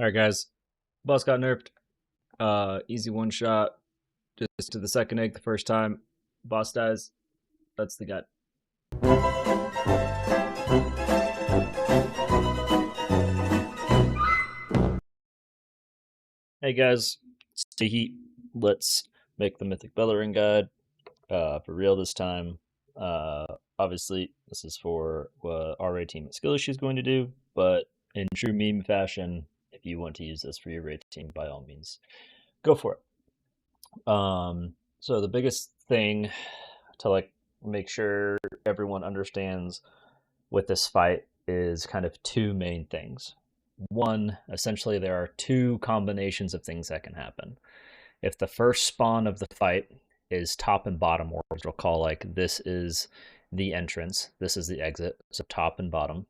All right, guys. Boss got nerfed. Easy one shot. Just to the second egg the first time. Boss dies. That's the gut. Hey guys, stay heat. Let's make the Mythic Belo'ren guide for real this time. Obviously, this is for what our raid team at Skillish is going to do, but in true meme fashion, if you want to use this for your raid team, by all means, go for it. So the biggest thing to make sure everyone understands with this fight is kind of two main things. One, essentially, there are two combinations of things that can happen. If the first spawn of the fight is top and bottom orbs, we'll call like this is the entrance, this is the exit, so top and bottom.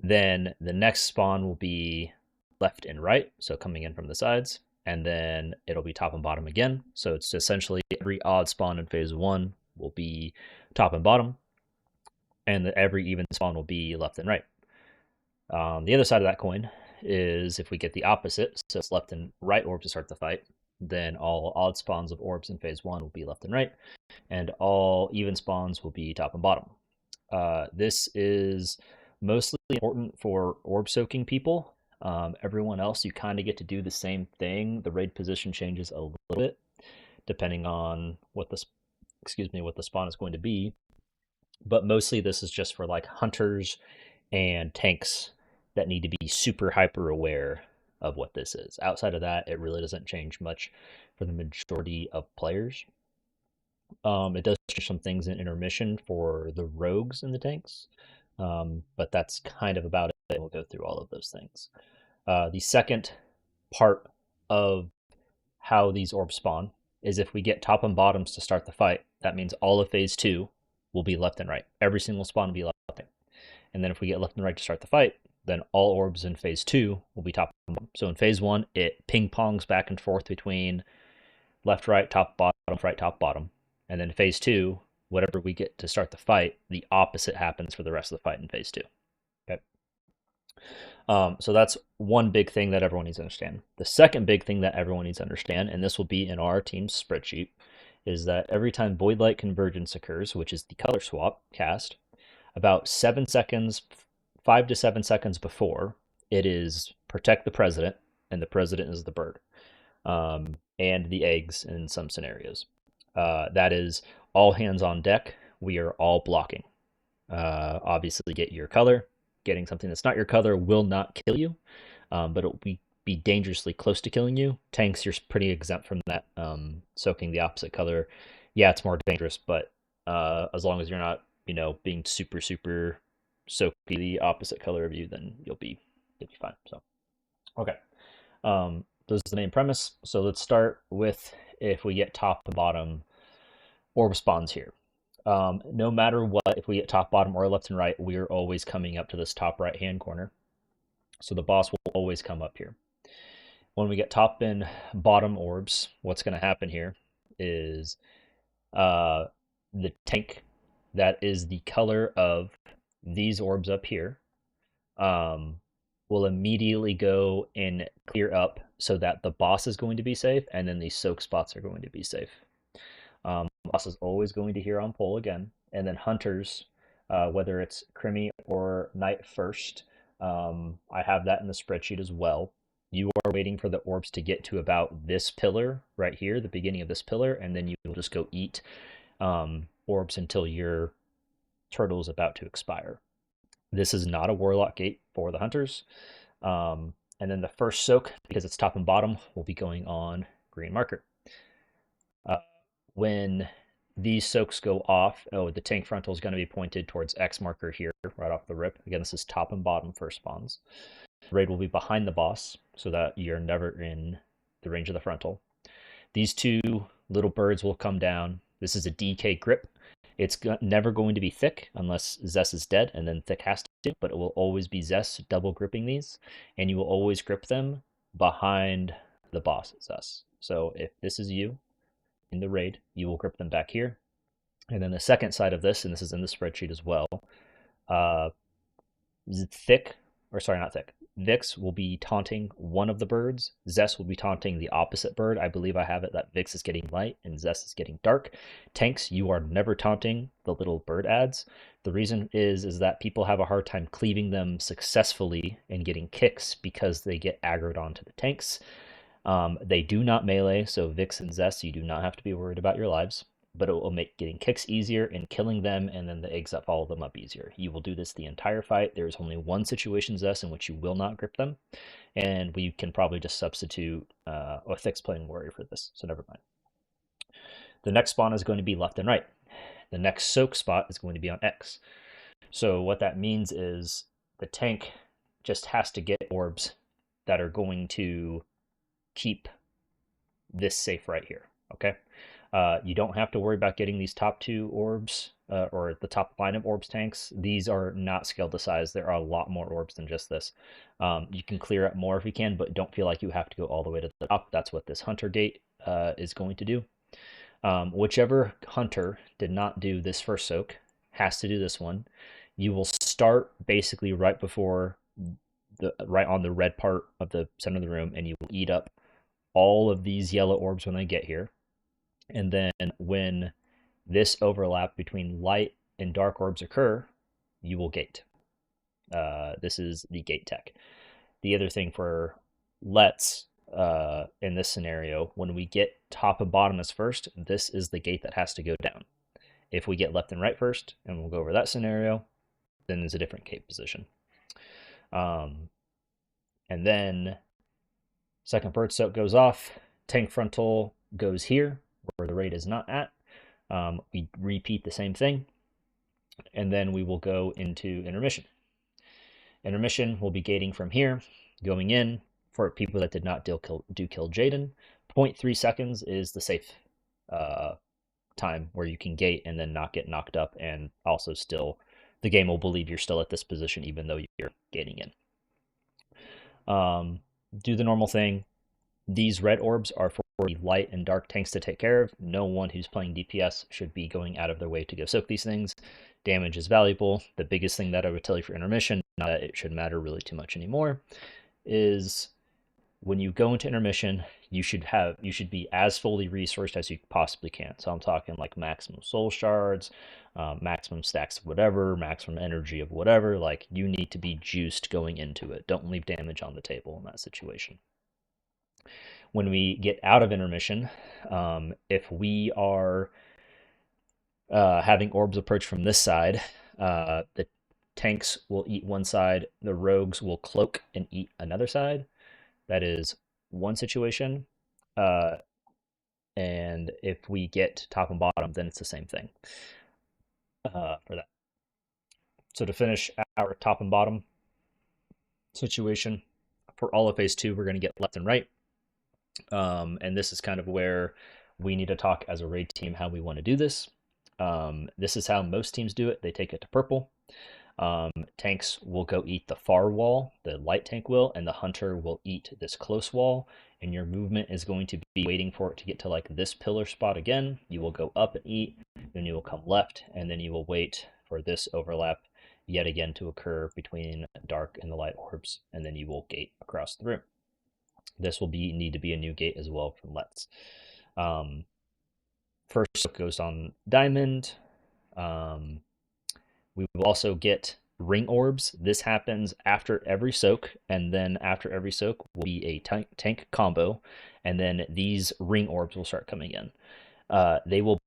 Then the next spawn will be left and right, so coming in from the sides, and then it'll be top and bottom again. So it's essentially every odd spawn in phase one will be top and bottom, and every even spawn will be left and right. The other side of that coin is if we get the opposite, so it's left and right orbs to start the fight, then all odd spawns of orbs in phase one will be left and right, and all even spawns will be top and bottom. This is mostly important for orb soaking people. Everyone else, you kind of get to do the same thing. The raid position changes a little bit depending on what the spawn is going to be, but mostly this is just for like hunters and tanks that need to be super hyper aware of what this is. Outside of that, it really doesn't change much for the majority of players. It does change some things in intermission for the rogues and the tanks, but that's kind of about it. We'll go through all of those things. The second part of how these orbs spawn is if we get top and bottoms to start the fight, that means all of phase two will be left and right. Every single spawn will be left and right. And then if we get left and right to start the fight, then all orbs in phase two will be top and bottom. So in phase one, it ping-pongs back and forth between left, right, top, bottom, right, top, bottom. And then phase two, whatever we get to start the fight, the opposite happens for the rest of the fight in phase two. Okay. So that's one big thing that everyone needs to understand. The second big thing that everyone needs to understand, and this will be in our team's spreadsheet, is that every time Void Light Convergence occurs, which is the color swap cast, about 7 seconds, 5 to 7 seconds before, it is protect the president, and the president is the bird, and the eggs in some scenarios. That is all hands on deck. We are all blocking. Obviously, get your color. Getting something that's not your color will not kill you, but it'll be dangerously close to killing you. Tanks, you're pretty exempt from that. Soaking the opposite color, yeah, it's more dangerous, but as long as you're not, being super soaking the opposite color of you, then you'll be fine. So, okay, this is the main premise. So let's start with if we get top to bottom orb spawns here. No matter what, if we get top, bottom, or left and right, we're always coming up to this top right-hand corner. So the boss will always come up here. When we get top and bottom orbs, what's going to happen here is the tank that is the color of these orbs up here will immediately go and clear up so that the boss is going to be safe, and then these soak spots are going to be safe. Boss is always going to hear on pull again, and then hunters, whether it's Crimmy or Knight first, I have that in the spreadsheet as well. You are waiting for the orbs to get to about this pillar right here, the beginning of this pillar, and then you will just go eat orbs until your turtle is about to expire. This is not a warlock gate for the hunters. And then the first soak, because it's top and bottom, will be going on green marker. When these soaks go off, the tank frontal is going to be pointed towards X marker here, right off the rip. Again, this is top and bottom first spawns. Raid will be behind the boss, so that you're never in the range of the frontal. These two little birds will come down. This is a DK grip. It's never going to be thick unless Zess is dead, and then thick has to, but it will always be Zess double gripping these, and you will always grip them behind the boss Zess. So if this is you in the raid, you will grip them back here. And then the second side of this, and this is in the spreadsheet as well, thick, or sorry, not thick, Vix will be taunting one of the birds. Zest will be taunting the opposite bird. I believe I have it that Vix is getting light and Zest is getting dark. Tanks, you are never taunting the little bird ads. The reason is that people have a hard time cleaving them successfully and getting kicks because they get aggroed onto the tanks. They do not melee, so Vix and Zest, you do not have to be worried about your lives, but it will make getting kicks easier and killing them and then the eggs that follow them up easier. You will do this the entire fight. There's only one situation, Zest, in which you will not grip them, and we can probably just substitute Mythic's playing Warrior for this, so never mind. The next spawn is going to be left and right. The next soak spot is going to be on X. So what that means is the tank just has to get orbs that are going to keep this safe right here, okay? You don't have to worry about getting these top 2 orbs or the top line of orbs tanks. These are not scaled to size. There are a lot more orbs than just this. You can clear up more if you can, but don't feel like you have to go all the way to the top. That's what this Hunter gate is going to do. Whichever Hunter did not do this first soak has to do this one. You will start basically right before right on the red part of the center of the room, and you will eat up all of these yellow orbs when they get here. And then when this overlap between light and dark orbs occur, you will gate. This is the gate tech. The other thing for lets in this scenario, when we get top and bottom as first, this is the gate that has to go down. If we get left and right first, and we'll go over that scenario, then there's a different gate position. And then second bird soak goes off, tank frontal goes here, where the raid is not at. We repeat the same thing, and then we will go into intermission. Intermission will be gating from here, going in. For people that did not do kill Jaden, 0.3 seconds is the safe time where you can gate and then not get knocked up, and also still the game will believe you're still at this position even though you're gating in. Do the normal thing. These red orbs are for the light and dark tanks to take care of. No one who's playing DPS should be going out of their way to go soak these things. Damage is valuable. The biggest thing that I would tell you for intermission, not that it should matter really too much anymore, is when you go into intermission, you should be as fully resourced as you possibly can. So I'm talking like maximum soul shards, maximum stacks of whatever, maximum energy of whatever. Like, you need to be juiced going into it. Don't leave damage on the table in that situation. When we get out of intermission, if we are having orbs approach from this side, the tanks will eat one side, the rogues will cloak and eat another side. That is one situation. And if we get top and bottom, then it's the same thing for that. So to finish our top and bottom situation, for all of phase 2, we're going to get left and right. And this is kind of where we need to talk as a raid team how we want to do this. This is how most teams do it. They take it to purple. Tanks will go eat the far wall, the light tank will, and the hunter will eat this close wall, and your movement is going to be waiting for it to get to like this pillar spot again. You will go up and eat, then you will come left, and then you will wait for this overlap yet again to occur between dark and the light orbs, and then you will gate across the room. This will need to be a new gate as well from Let's. First goes on Diamond. We will also get ring orbs. This happens after every soak, and then after every soak will be a tank combo, and then these ring orbs will start coming in. They will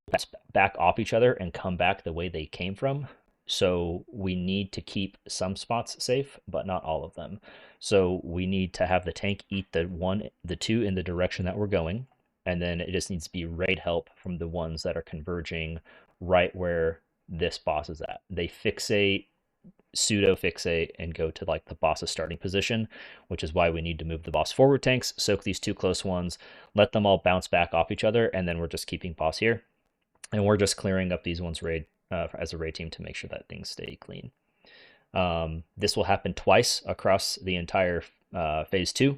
back off each other and come back the way they came from. So we need to keep some spots safe, but not all of them. So we need to have the tank eat the two in the direction that we're going, and then it just needs to be raid help from the ones that are converging right where this boss is at. They fixate, pseudo fixate, and go to like the boss's starting position, which is why we need to move the boss forward tanks, soak these two close ones, let them all bounce back off each other, and then we're just keeping boss here. And we're just clearing up these ones raid as a raid team to make sure that things stay clean. This will happen twice across the entire phase 2,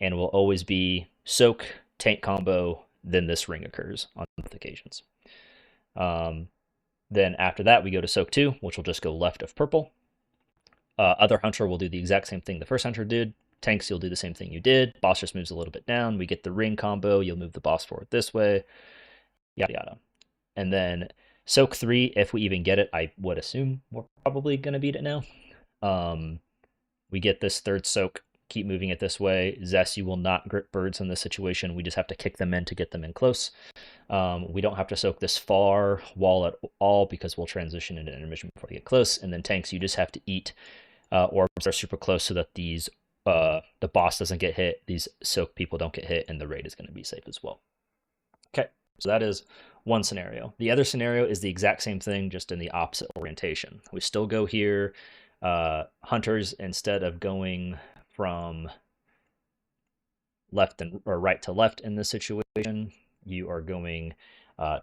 and will always be soak, tank combo, then this ring occurs on both occasions. Then after that, we go to soak 2, which will just go left of purple. Other hunter will do the exact same thing the first hunter did. Tanks, you'll do the same thing you did. Boss just moves a little bit down. We get the ring combo. You'll move the boss forward this way. Yada yada. And then soak 3, if we even get it, I would assume we're probably gonna beat it now. We get this third soak. Keep moving it this way. Zest, you will not grip birds in this situation. We just have to kick them in to get them in close. We don't have to soak this far wall at all because we'll transition into intermission before we get close. And then tanks, you just have to eat orbs that are super close so that these the boss doesn't get hit, these soak people don't get hit, and the raid is going to be safe as well. Okay, so that is one scenario. The other scenario is the exact same thing, just in the opposite orientation. We still go here. Hunters, instead of going from left or right to left in this situation, you are going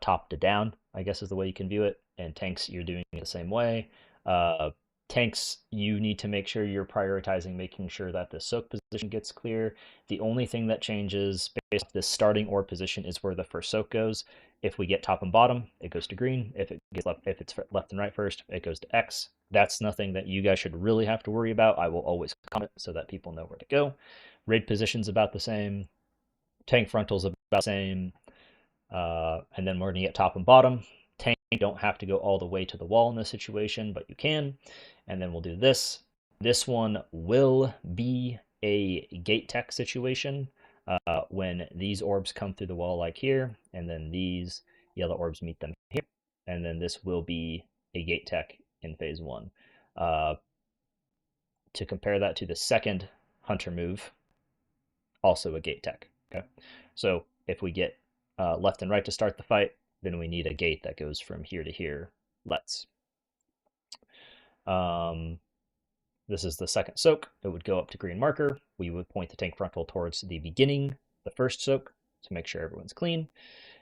top to down, I guess is the way you can view it. And tanks, you're doing it the same way. Tanks, you need to make sure you're prioritizing making sure that the soak position gets clear. The only thing that changes based off this starting orb position is where the first soak goes. If we get top and bottom, it goes to green. If it's left and right first, it goes to X. That's nothing that you guys should really have to worry about. I will always comment so that people know where to go. Raid position's about the same. Tank frontal's about the same. And then we're going to get top and bottom. Tank, you don't have to go all the way to the wall in this situation, but you can. And then we'll do this. This one will be a gate tech situation when these orbs come through the wall like here, and then these yellow orbs meet them here. And then this will be a gate tech in phase 1. To compare that to the second hunter move, also a gate tech. Okay, so if we get left and right to start the fight, then we need a gate that goes from here to here. Let's. This is the second soak. It would go up to green marker. We would point the tank frontal towards the beginning, the first soak, to make sure everyone's clean.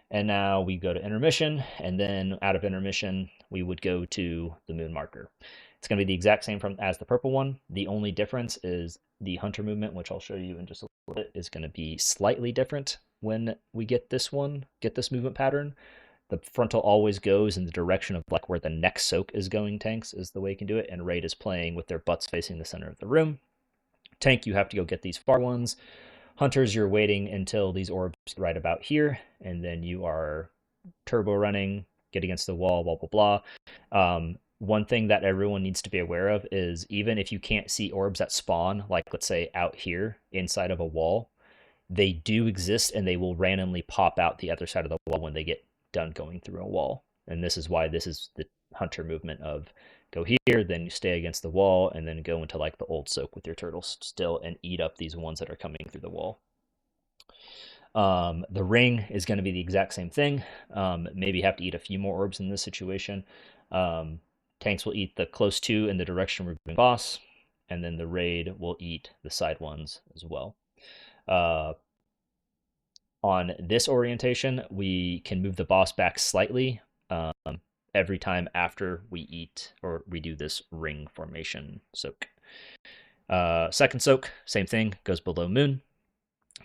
And now we go to intermission, and then out of intermission, we would go to the moon marker. It's going to be the exact same as the purple one. The only difference is the hunter movement, which I'll show you in just a little bit, is going to be slightly different when we get this movement pattern. The frontal always goes in the direction of like where the next soak is going. Tanks is the way you can do it, and raid is playing with their butts facing the center of the room. Tank, you have to go get these far ones. Hunters, you're waiting until these orbs right about here, and then you are turbo running, get against the wall, blah, blah, blah. One thing that everyone needs to be aware of is even if you can't see orbs that spawn, like let's say out here inside of a wall, they do exist and they will randomly pop out the other side of the wall when they get done going through a wall. And this is why this is the hunter movement of go here, then you stay against the wall, and then go into like the old soak with your turtles still and eat up these ones that are coming through the wall. The ring is going to be the exact same thing. Maybe have to eat a few more orbs in this situation. Tanks will eat the close to in the direction we're moving boss, and then the raid will eat the side ones as well. On this orientation, we can move the boss back slightly every time after we eat or we do this ring formation soak. Second soak, same thing, goes below moon.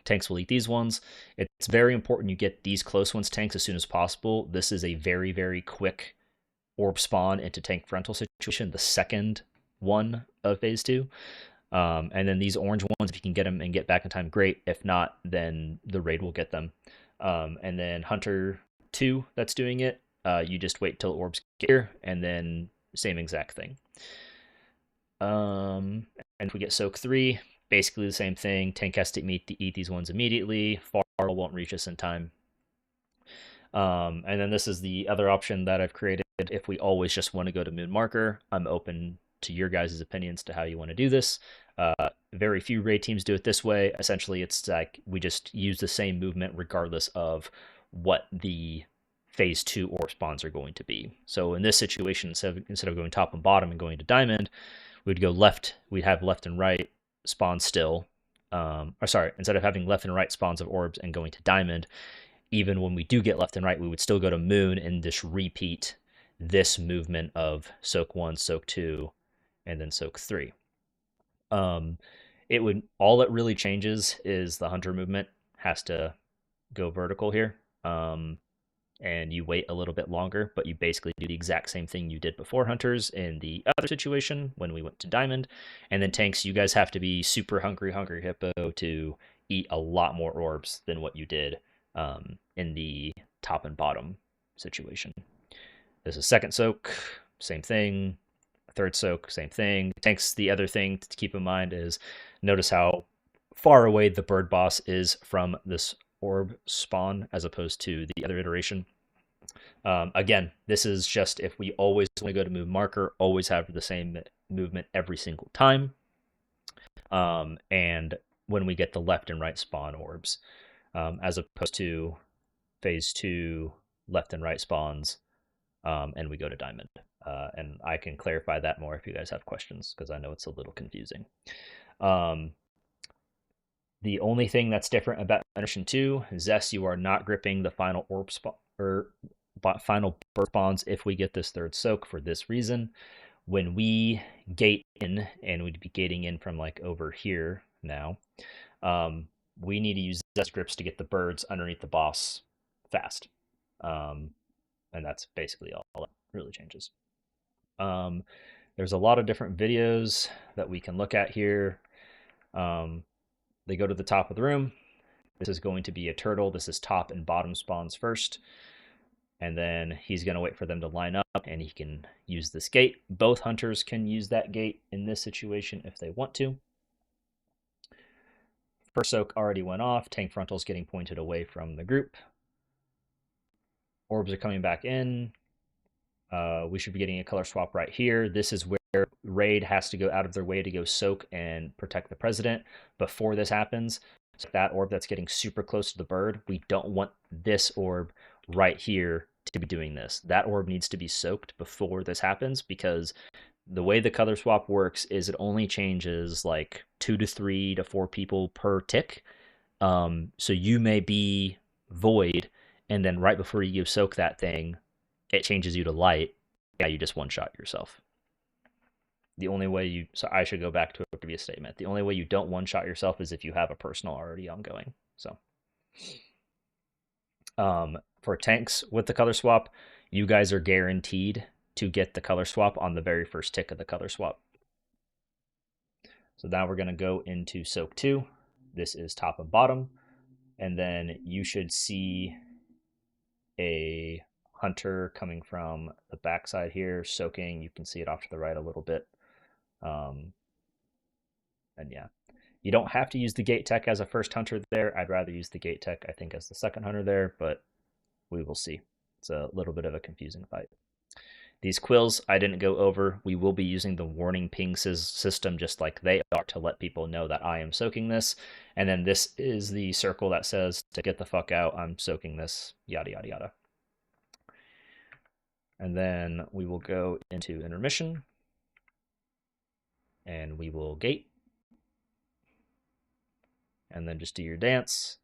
Tanks will eat these ones. It's very important you get these close ones, tanks, as soon as possible. This is a very, very quick orb spawn into tank frontal situation, the second one of phase 2. And then these orange ones, if you can get them and get back in time, great. If not, then the raid will get them. And then Hunter 2 that's doing it, you just wait till orbs get here, and then same exact thing. And if we get Soak 3, basically the same thing. Tank has to eat these ones immediately. Far won't reach us in time. And then this is the other option that I've created. If we always just want to go to moon marker, I'm open to your guys' opinions to how you want to do this. Very few raid teams do it this way. Essentially, it's like we just use the same movement regardless of what the phase 2 orb spawns are going to be. So in this situation, instead of going top and bottom and going to diamond, we'd go left. We'd have left and right spawns still. Instead of having left and right spawns of orbs and going to diamond, even when we do get left and right, we would still go to moon and just repeat this movement of Soak 1, Soak 2, and then Soak 3. All that really changes is the hunter movement has to go vertical here. and you wait a little bit longer, but you basically do the exact same thing you did before hunters in the other situation when we went to diamond. And then tanks, you guys have to be super hungry hippo to eat a lot more orbs than what you did in the top and bottom situation. There's a second soak, same thing. Third soak, same thing. Tanks, the other thing to keep in mind is notice how far away the bird boss is from this orb spawn as opposed to the other iteration. Again, this is just if we always want to go to move marker, always have the same movement every single time. And when we get the left and right spawn orbs, as opposed to phase 2 left and right spawns, and we go to diamond. And I can clarify that more if you guys have questions, because I know it's a little confusing. The only thing that's different about Iteration 2, Zest, you are not gripping the final orb spawn or final bird spawns if we get this third soak for this reason. When we gate in, and we'd be gating in from like over here now, we need to use Zest grips to get the birds underneath the boss fast. And that's basically all that really changes. There's a lot of different videos that we can look at here. They go to the top of the room. This is going to be a turtle. This is top and bottom spawns first. And then he's going to wait for them to line up, and he can use this gate. Both hunters can use that gate in this situation if they want to. First soak already went off. Tank frontal's getting pointed away from the group. Orbs are coming back in. We should be getting a color swap right here. This is where Raid has to go out of their way to go soak and protect the president before this happens. So that orb that's getting super close to the bird, we don't want this orb right here to be doing this. That orb needs to be soaked before this happens, because the way the color swap works is it only changes like 2 to 3 to 4 people per tick. So you may be void, and then right before you soak that thing, it changes you to light. Yeah, you just one-shot yourself. The only way you... So I should go back to a previous statement. The only way you don't one-shot yourself is if you have a personal already ongoing. So, for tanks with the color swap, you guys are guaranteed to get the color swap on the very first tick of the color swap. So now we're going to go into soak 2. This is top and bottom. And then you should see a hunter coming from the backside here, soaking. You can see it off to the right a little bit. And yeah, you don't have to use the gate tech as a first hunter there. I'd rather use the gate tech, I think, as the second hunter there, but we will see. It's a little bit of a confusing fight. These quills I didn't go over. We will be using the warning ping system just like they are to let people know that I am soaking this. And then this is the circle that says to get the fuck out, I'm soaking this, yada, yada, yada. And then we will go into intermission, and we will gate, and then just do your dance.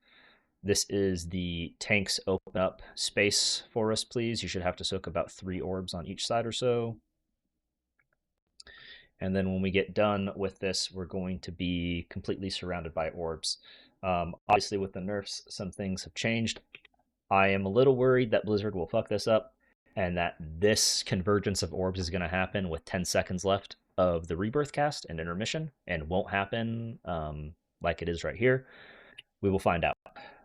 This is the tanks open up space for us, please. You should have to soak about 3 orbs on each side or so. And then when we get done with this, we're going to be completely surrounded by orbs. Obviously, with the nerfs, some things have changed. I am a little worried that Blizzard will fuck this up, and that this convergence of orbs is going to happen with 10 seconds left of the rebirth cast and intermission, and won't happen like it is right here. We will find out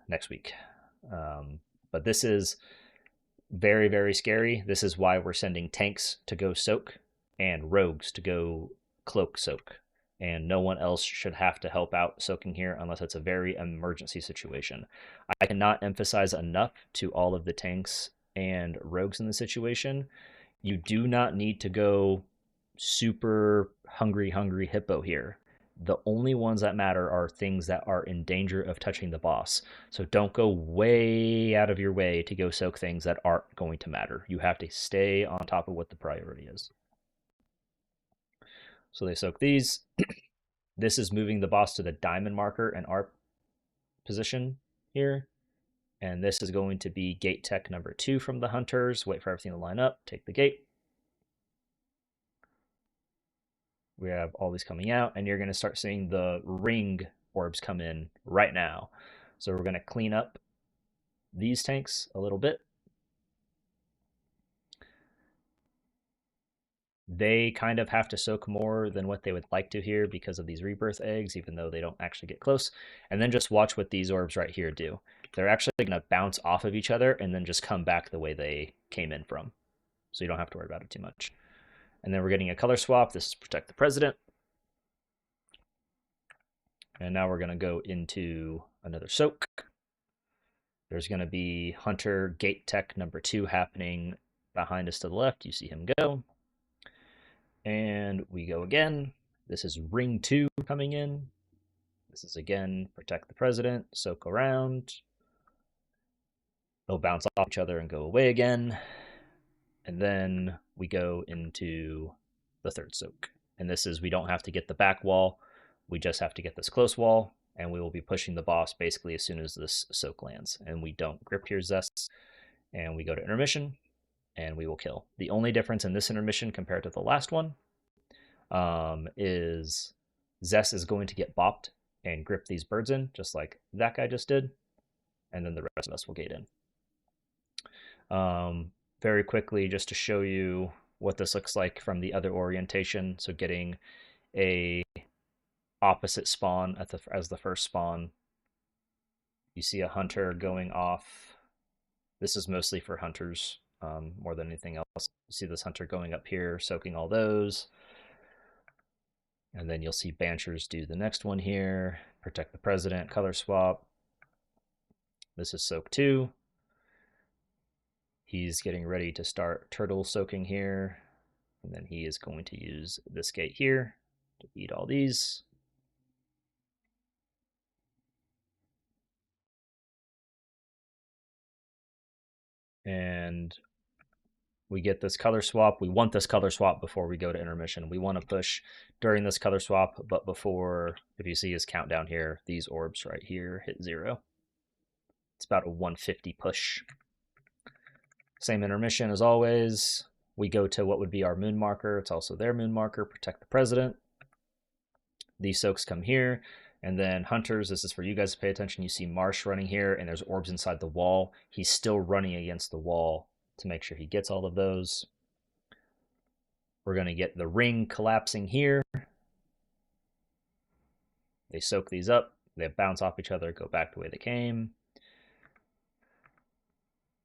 next week. But this is very, very scary. This is why we're sending tanks to go soak and rogues to go cloak soak. And no one else should have to help out soaking here unless it's a very emergency situation. I cannot emphasize enough to all of the tanks and rogues in the situation, you do not need to go super hungry hippo here. The only ones that matter are things that are in danger of touching the boss. So don't go way out of your way to go soak things that aren't going to matter. You have to stay on top of what the priority is. So they soak these. This is moving the boss to the diamond marker and our position here. And this is going to be gate tech number 2 from the hunters. Wait for everything to line up. Take the gate. We have all these coming out, and you're going to start seeing the ring orbs come in right now. So we're going to clean up these tanks a little bit. They kind of have to soak more than what they would like to here because of these rebirth eggs, even though they don't actually get close. And then just watch what these orbs right here do. They're actually going to bounce off of each other and then just come back the way they came in from. So you don't have to worry about it too much. And then we're getting a color swap. This is Protect the President. And now we're going to go into another soak. There's going to be Hunter Gate Tech number 2 happening behind us to the left. You see him go. And we go again. This is Ring 2 coming in. This is again Protect the President, soak around. They'll bounce off each other and go away again. And then we go into the third soak. And this is, we don't have to get the back wall. We just have to get this close wall. And we will be pushing the boss basically as soon as this soak lands. And we don't grip here Zests. And we go to intermission. And we will kill. The only difference in this intermission compared to the last one is Zest is going to get bopped and grip these birds in, just like that guy just did. And then the rest of us will gate in. Very quickly, just to show you what this looks like from the other orientation. So getting a opposite spawn as the first spawn. You see a hunter going off. This is mostly for hunters more than anything else. You see this hunter going up here, soaking all those. And then you'll see Bansherz do the next one here. Protect the President, color swap. This is soak 2. He's getting ready to start turtle soaking here. And then he is going to use this gate here to eat all these. And we get this color swap. We want this color swap before we go to intermission. We want to push during this color swap, but before, if you see his countdown here, these orbs right here hit 0. It's about a 150 push. Same intermission as always. We go to what would be our moon marker. It's also their moon marker, Protect the President. These soaks come here. And then hunters, this is for you guys to pay attention. You see Marsh running here, and there's orbs inside the wall. He's still running against the wall to make sure he gets all of those. We're going to get the ring collapsing here. They soak these up. They bounce off each other, go back the way they came.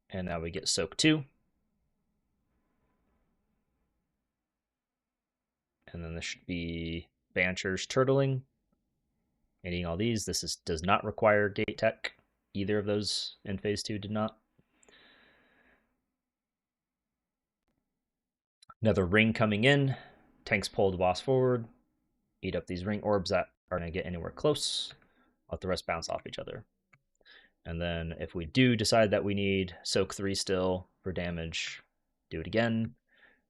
And now we get soak 2. And then this should be Bansherz turtling. Eating all these. This does not require gate tech. Either of those in phase 2 did not. Another ring coming in. Tanks pull the boss forward. Eat up these ring orbs that are going to get anywhere close. Let the rest bounce off each other. And then if we do decide that we need soak 3 still for damage, do it again.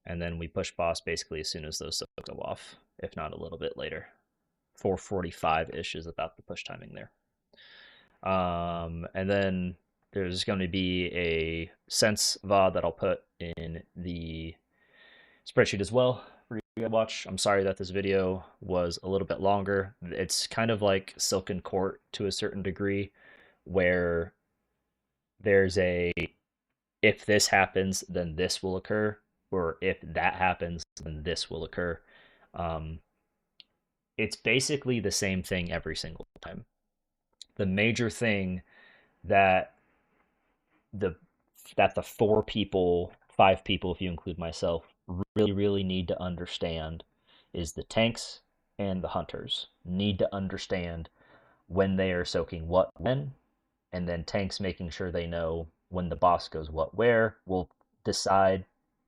And then we push boss basically as soon as those soaks go off, if not a little bit later. 4:45-ish is about the push timing there. And then there's going to be a sense VoD that I'll put in the spreadsheet as well for you to watch. I'm sorry that this video was a little bit longer. It's kind of like Silken Court to a certain degree, where there's a, if this happens, then this will occur, or if that happens, then this will occur. It's basically the same thing every single time. The major thing that the 4 people, 5 people if you include myself, really need to understand is the tanks and the hunters need to understand when they are soaking what when, and then tanks making sure they know when the boss goes what where. We'll decide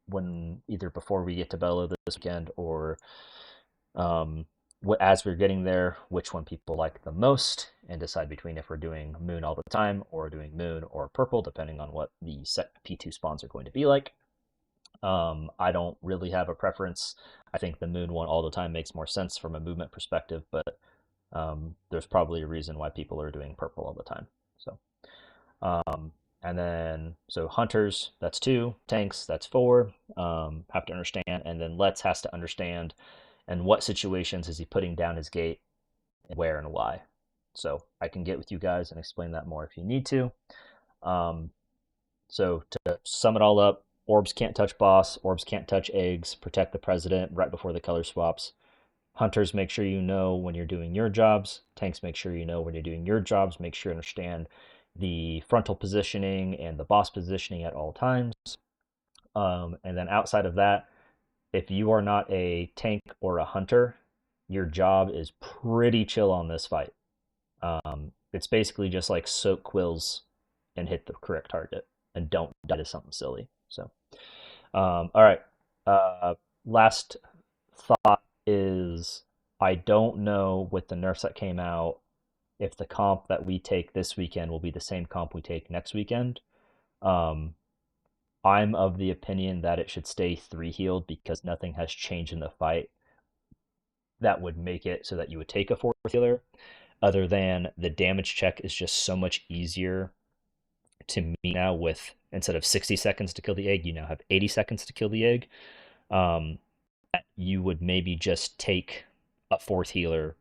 when, either before we get to Belo this weekend or as we're getting there, which one people like the most, and decide between if we're doing moon all the time or doing moon or purple, depending on what the set P2 spawns are going to be like. I don't really have a preference. I think the moon one all the time makes more sense from a movement perspective, but there's probably a reason why people are doing purple all the time. So, and then, so hunters, that's 2, tanks, that's 4, have to understand, and then Let's has to understand and what situations is he putting down his gate, and where and why. So I can get with you guys and explain that more if you need to. So to sum it all up, Orbs can't touch boss. Orbs can't touch eggs. Protect the president right before the color swaps. Hunters, make sure you know when you're doing your jobs. Tanks, make sure you know when you're doing your jobs. Make sure you understand the frontal positioning and the boss positioning at all times. And then outside of that, if you are not a tank or a hunter, your job is pretty chill on this fight. It's basically just like soak quills and hit the correct target, and don't die to something silly. So, all right. Last thought is, I don't know with the nerfs that came out if the comp that we take this weekend will be the same comp we take next weekend. I'm of the opinion that it should stay 3 healed because nothing has changed in the fight that would make it so that you would take a 4th healer, other than the damage check is just so much easier to meet now. With, instead of 60 seconds to kill the egg, you now have 80 seconds to kill the egg. You would maybe just take a 4th healer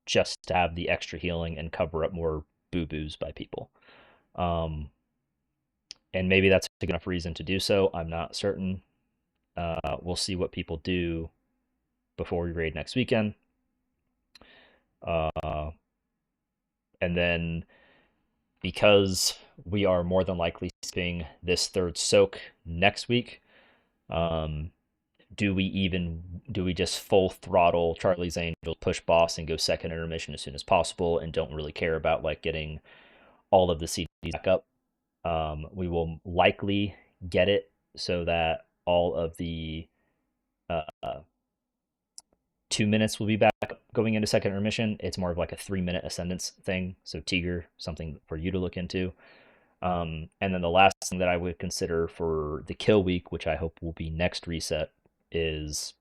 just to have the extra healing and cover up more boo-boos by people. And maybe that's a good enough reason to do so. I'm not certain. We'll see what people do before we raid next weekend. And then, because we are more than likely skipping this 3rd soak next week, do we just full throttle Charlie's Angels, push boss, and go 2nd intermission as soon as possible, and don't really care about like getting all of the CDs back up? We will likely get it so that all of the 2 minutes will be back going into 2nd intermission. It's more of like a 3-minute ascendance thing. So Tiger, something for you to look into. And then the last thing that I would consider for the kill week, which I hope will be next reset, is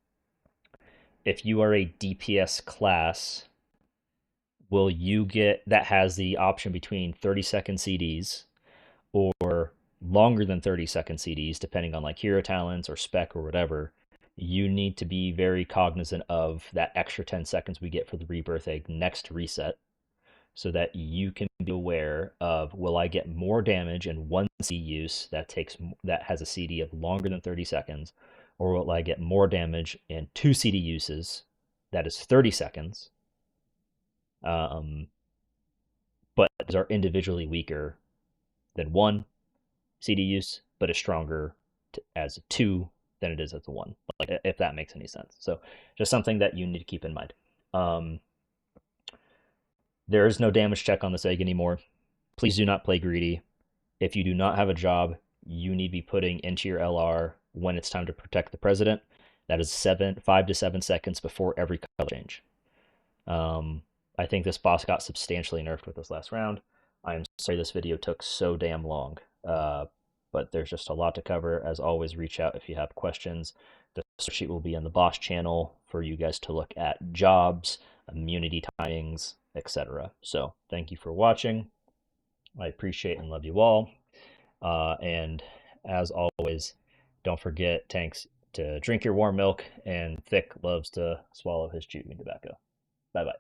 if you are a DPS class, will you get that has the option between 30-second CDs or longer than 30-second CDs, depending on like hero talents or spec or whatever. You need to be very cognizant of that extra 10 seconds we get for the rebirth egg next reset, so that you can be aware of, will I get more damage in 1 CD use that has a CD of longer than 30 seconds, or will I get more damage in 2 CD uses that is 30 seconds, but those are individually weaker than 1 CD use, but is stronger as a 2 than it is as a 1, like, if that makes any sense. So just something that you need to keep in mind. There is no damage check on this egg anymore. Please do not play greedy. If you do not have a job, you need to be putting into your LR when it's time to protect the president. That is 5 to 7 seconds before every color change. I think this boss got substantially nerfed with this last round. I'm sorry this video took so damn long, but there's just a lot to cover. As always, reach out if you have questions. The source sheet will be in the boss channel for you guys to look at jobs, immunity timings, etc. So thank you for watching. I appreciate and love you all. And as always, don't forget, tanks, to drink your warm milk, and Thick loves to swallow his chewing tobacco. Bye-bye.